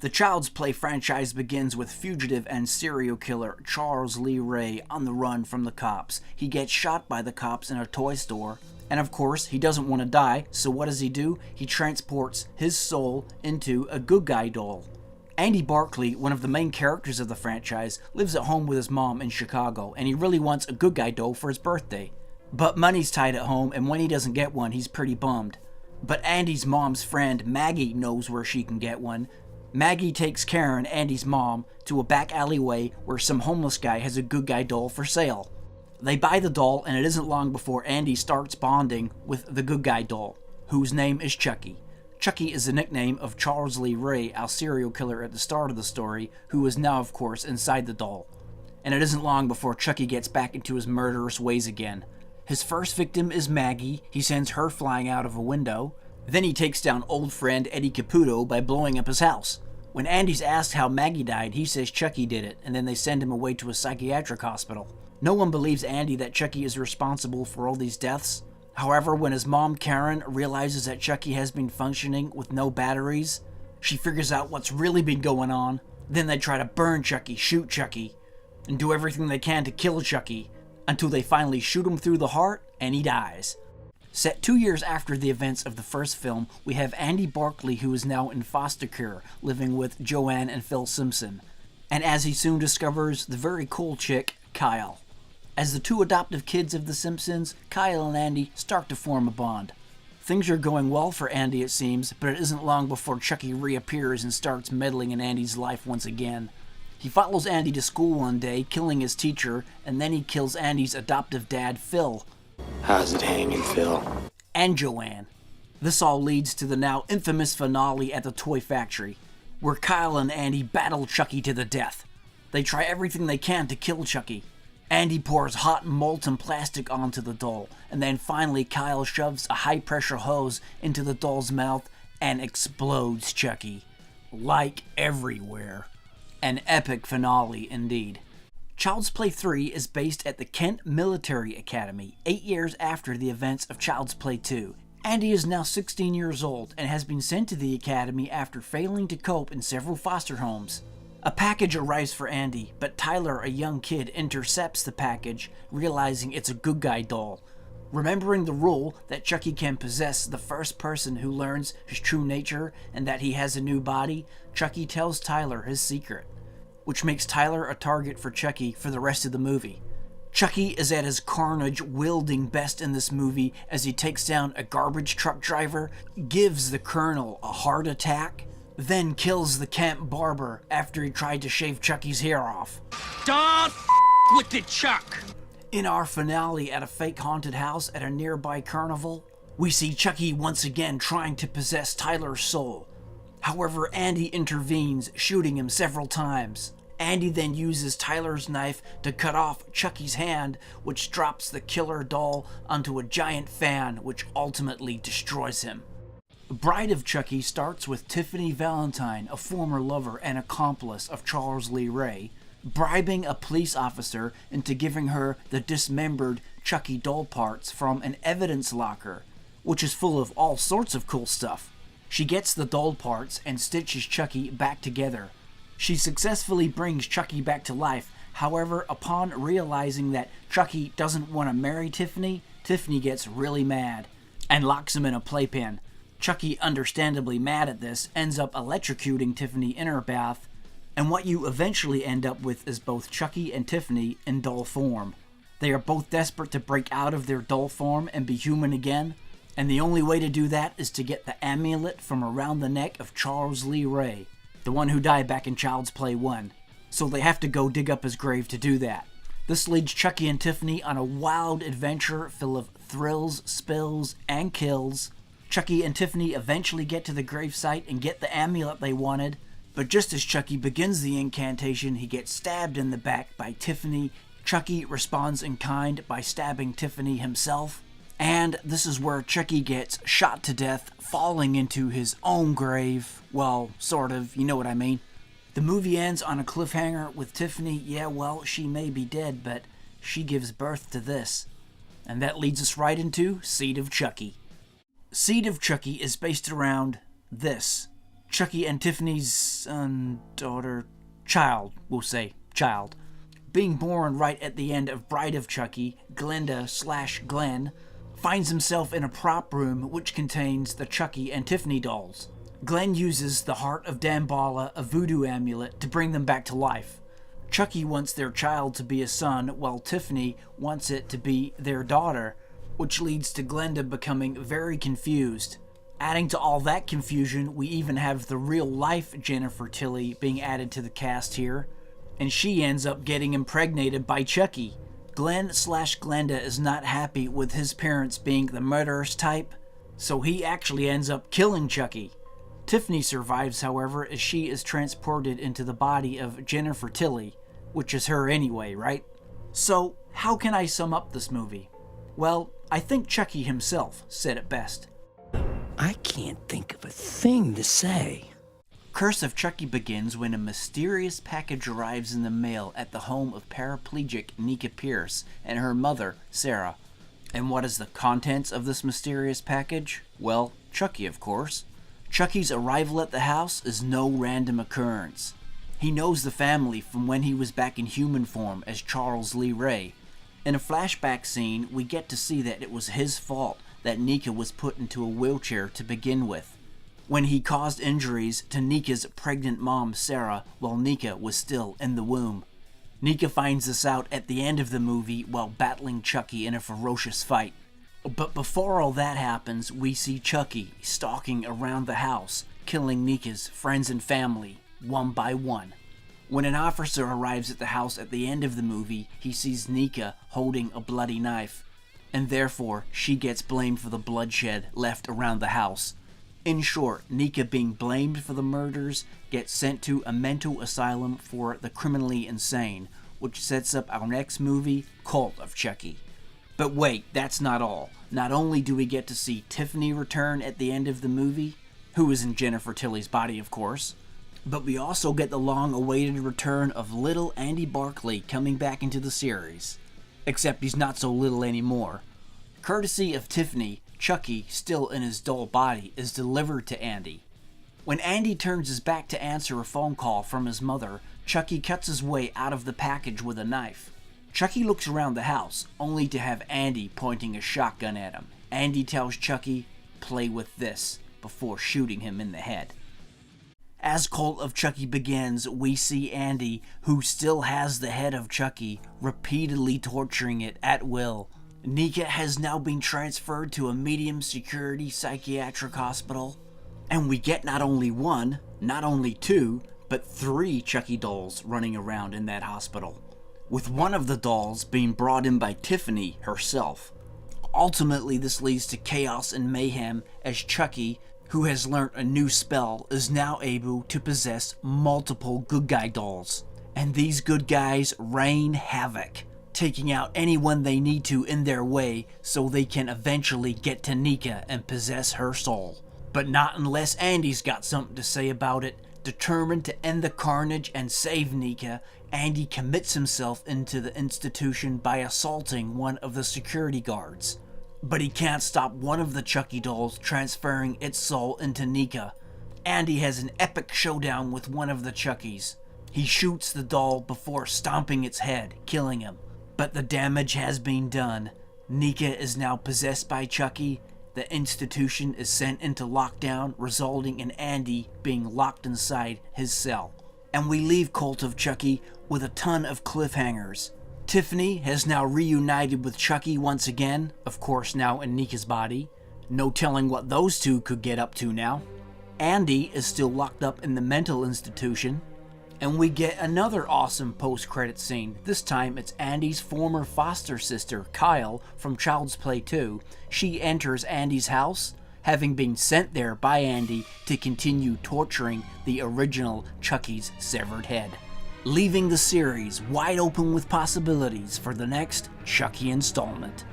The Child's Play franchise begins with fugitive and serial killer Charles Lee Ray on the run from the cops. He gets shot by the cops in a toy store, and of course, he doesn't want to die, so what does he do? He transports his soul into a good guy doll. Andy Barclay, one of the main characters of the franchise, lives at home with his mom in Chicago, and he really wants a good guy doll for his birthday. But money's tight at home, and when he doesn't get one, he's pretty bummed. But Andy's mom's friend, Maggie, knows where she can get one. Maggie takes Karen, Andy's mom, to a back alleyway where some homeless guy has a good guy doll for sale. They buy the doll, and it isn't long before Andy starts bonding with the good guy doll, whose name is Chucky. Chucky is the nickname of Charles Lee Ray, our serial killer at the start of the story, who is now, of course, inside the doll. And it isn't long before Chucky gets back into his murderous ways again. His first victim is Maggie. He sends her flying out of a window. Then he takes down old friend Eddie Caputo by blowing up his house. When Andy's asked how Maggie died, he says Chucky did it, and then they send him away to a psychiatric hospital. No one believes Andy that Chucky is responsible for all these deaths. However, when his mom Karen realizes that Chucky has been functioning with no batteries, she figures out what's really been going on. Then they try to burn Chucky, shoot Chucky, and do everything they can to kill Chucky, until they finally shoot him through the heart, and he dies. Set 2 years after the events of the first film, we have Andy Barclay, who is now in foster care, living with Joanne and Phil Simpson. And as he soon discovers, the very cool chick, Kyle. As the two adoptive kids of the Simpsons, Kyle and Andy start to form a bond. Things are going well for Andy, it seems, but it isn't long before Chucky reappears and starts meddling in Andy's life once again. He follows Andy to school one day, killing his teacher, and then he kills Andy's adoptive dad, Phil. How's it hanging, Phil? And Joanne. This all leads to the now infamous finale at the toy factory, where Kyle and Andy battle Chucky to the death. They try everything they can to kill Chucky. Andy pours hot molten plastic onto the doll, and then finally Kyle shoves a high-pressure hose into the doll's mouth and explodes Chucky. Like everywhere. An epic finale indeed. Child's Play 3 is based at the Kent Military Academy, 8 years after the events of Child's Play 2. Andy is now 16 years old and has been sent to the academy after failing to cope in several foster homes. A package arrives for Andy, but Tyler, a young kid, intercepts the package, realizing it's a good guy doll. Remembering the rule that Chucky can possess the first person who learns his true nature and that he has a new body, Chucky tells Tyler his secret, which makes Tyler a target for Chucky for the rest of the movie. Chucky is at his carnage-wielding best in this movie as he takes down a garbage truck driver, gives the colonel a heart attack, then kills the camp barber after he tried to shave Chucky's hair off. Don't with the Chuck! In our finale at a fake haunted house at a nearby carnival, we see Chucky once again trying to possess Tyler's soul. However, Andy intervenes, shooting him several times. Andy then uses Tyler's knife to cut off Chucky's hand, which drops the killer doll onto a giant fan, which ultimately destroys him. The Bride of Chucky starts with Tiffany Valentine, a former lover and accomplice of Charles Lee Ray, bribing a police officer into giving her the dismembered Chucky doll parts from an evidence locker, which is full of all sorts of cool stuff. She gets the doll parts and stitches Chucky back together. She successfully brings Chucky back to life. However, upon realizing that Chucky doesn't want to marry Tiffany, Tiffany gets really mad and locks him in a playpen. Chucky, understandably mad at this, ends up electrocuting Tiffany in her bath, and what you eventually end up with is both Chucky and Tiffany in doll form. They are both desperate to break out of their doll form and be human again, and the only way to do that is to get the amulet from around the neck of Charles Lee Ray, the one who died back in Child's Play 1. So they have to go dig up his grave to do that. This leads Chucky and Tiffany on a wild adventure full of thrills, spills, and kills. Chucky and Tiffany eventually get to the gravesite and get the amulet they wanted, but just as Chucky begins the incantation, he gets stabbed in the back by Tiffany. Chucky responds in kind by stabbing Tiffany himself, and this is where Chucky gets shot to death, falling into his own grave. Well, sort of, you know what I mean. The movie ends on a cliffhanger with Tiffany, yeah, well, she may be dead, but she gives birth to this. And that leads us right into Seed of Chucky. Seed of Chucky is based around this. Chucky and Tiffany's son, daughter, child, we'll say, child. Being born right at the end of Bride of Chucky, Glenda/Glenn finds himself in a prop room which contains the Chucky and Tiffany dolls. Glenn uses the Heart of Damballa, a voodoo amulet, to bring them back to life. Chucky wants their child to be a son, while Tiffany wants it to be their daughter, which leads to Glenda becoming very confused. Adding to all that confusion, we even have the real-life Jennifer Tilly being added to the cast here, and she ends up getting impregnated by Chucky. Glenn/Glenda is not happy with his parents being the murderous type, so he actually ends up killing Chucky. Tiffany survives, however, as she is transported into the body of Jennifer Tilly, which is her anyway, right? So, how can I sum up this movie? Well, I think Chucky himself said it best. I can't think of a thing to say. Curse of Chucky begins when a mysterious package arrives in the mail at the home of paraplegic Nika Pierce and her mother, Sarah. And what is the contents of this mysterious package? Well, Chucky, of course. Chucky's arrival at the house is no random occurrence. He knows the family from when he was back in human form as Charles Lee Ray. In a flashback scene, we get to see that it was his fault that Nika was put into a wheelchair to begin with, when he caused injuries to Nika's pregnant mom, Sarah, while Nika was still in the womb. Nika finds this out at the end of the movie while battling Chucky in a ferocious fight. But before all that happens, we see Chucky stalking around the house, killing Nika's friends and family, one by one. When an officer arrives at the house at the end of the movie, he sees Nika holding a bloody knife, and therefore she gets blamed for the bloodshed left around the house. In short, Nika, being blamed for the murders, gets sent to a mental asylum for the criminally insane, which sets up our next movie, Cult of Chucky. But wait, that's not all. Not only do we get to see Tiffany return at the end of the movie, who is in Jennifer Tilly's body, of course, but we also get the long-awaited return of little Andy Barclay coming back into the series. Except he's not so little anymore. Courtesy of Tiffany, Chucky, still in his doll body, is delivered to Andy. When Andy turns his back to answer a phone call from his mother, Chucky cuts his way out of the package with a knife. Chucky looks around the house, only to have Andy pointing a shotgun at him. Andy tells Chucky, "Play with this," before shooting him in the head. As Cult of Chucky begins, we see Andy, who still has the head of Chucky, repeatedly torturing it at will. Nika has now been transferred to a medium security psychiatric hospital, and we get not only one, not only two, but 3 Chucky dolls running around in that hospital, with one of the dolls being brought in by Tiffany herself. Ultimately, this leads to chaos and mayhem as Chucky, who has learnt a new spell, is now able to possess multiple good guy dolls. And these good guys rain havoc, taking out anyone they need to in their way so they can eventually get to Nika and possess her soul. But not unless Andy's got something to say about it. Determined to end the carnage and save Nika, Andy commits himself into the institution by assaulting one of the security guards. But he can't stop one of the Chucky dolls transferring its soul into Nika. Andy has an epic showdown with one of the Chuckies. He shoots the doll before stomping its head, killing him. But the damage has been done. Nika is now possessed by Chucky. The institution is sent into lockdown, resulting in Andy being locked inside his cell. And we leave Cult of Chucky with a ton of cliffhangers. Tiffany has now reunited with Chucky once again, of course now in Nika's body. No telling what those two could get up to now. Andy is still locked up in the mental institution. And we get another awesome post-credit scene. This time it's Andy's former foster sister, Kyle, from Child's Play 2. She enters Andy's house, having been sent there by Andy to continue torturing the original Chucky's severed head, leaving the series wide open with possibilities for the next Chucky installment.